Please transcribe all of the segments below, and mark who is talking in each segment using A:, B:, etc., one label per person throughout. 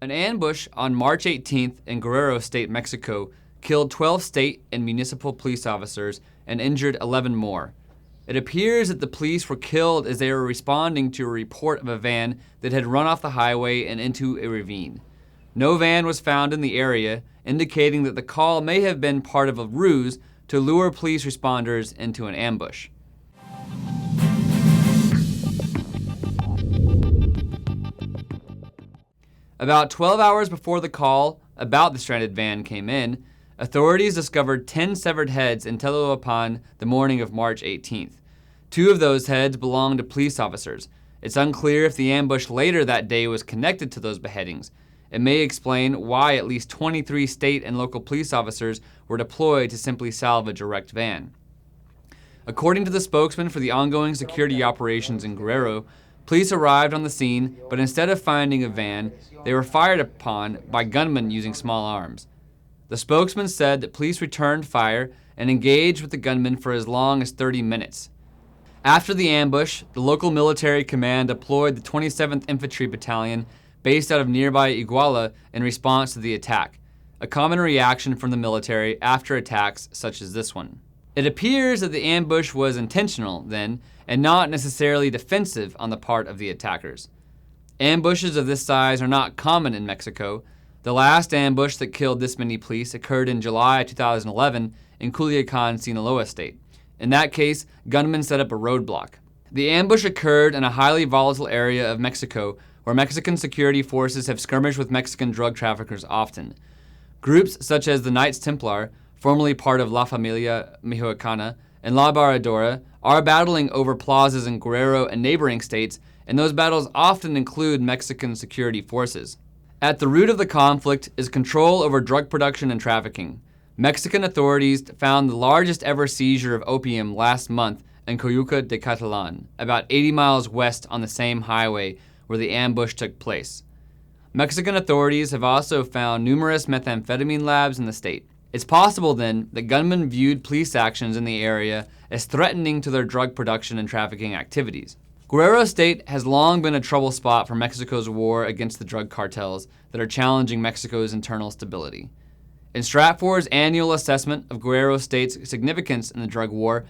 A: An ambush on March 18th in Guerrero State, Mexico, killed 12 state and municipal police officers and injured 11 more. It appears that the police were killed as they were responding to a report of a van that had run off the highway and into a ravine. No van was found in the area, indicating that the call may have been part of a ruse to lure police responders into an ambush. About 12 hours before the call about the stranded van came in, authorities discovered 10 severed heads in Culiacan the morning of March 18th. 2 of those heads belonged to police officers. It's unclear if the ambush later that day was connected to those beheadings. It may explain why at least 23 state and local police officers were deployed to simply salvage a wrecked van. According to the spokesman for the ongoing security operations in Guerrero, police arrived on the scene, but instead of finding a van, they were fired upon by gunmen using small arms. The spokesman said that police returned fire and engaged with the gunmen for as long as 30 minutes. After the ambush, the local military command deployed the 27th Infantry Battalion based out of nearby Iguala in response to the attack, a common reaction from the military after attacks such as this one. It appears that the ambush was intentional, then, and not necessarily defensive on the part of the attackers. Ambushes of this size are not common in Mexico. The last ambush that killed this many police occurred in July 2011 in Culiacan, Sinaloa state. In that case, gunmen set up a roadblock. The ambush occurred in a highly volatile area of Mexico where Mexican security forces have skirmished with Mexican drug traffickers often. Groups such as the Knights Templar, formerly part of La Familia Mexicana, and La Barradora are battling over plazas in Guerrero and neighboring states, and those battles often include Mexican security forces. At the root of the conflict is control over drug production and trafficking. Mexican authorities found the largest ever seizure of opium last month in Coyuca de Catalan, about 80 miles west on the same highway where the ambush took place. Mexican authorities have also found numerous methamphetamine labs in the state. It's possible, then, that gunmen viewed police actions in the area as threatening to their drug production and trafficking activities. Guerrero State has long been a trouble spot for Mexico's war against the drug cartels that are challenging Mexico's internal stability. In Stratfor's annual assessment of Guerrero State's significance in the drug war,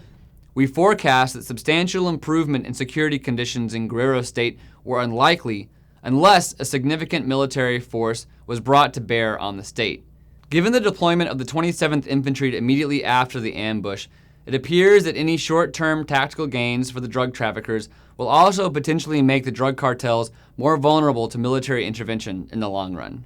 A: we forecast that substantial improvement in security conditions in Guerrero State were unlikely unless a significant military force was brought to bear on the state. Given the deployment of the 27th Infantry immediately after the ambush, it appears that any short-term tactical gains for the drug traffickers will also potentially make the drug cartels more vulnerable to military intervention in the long run.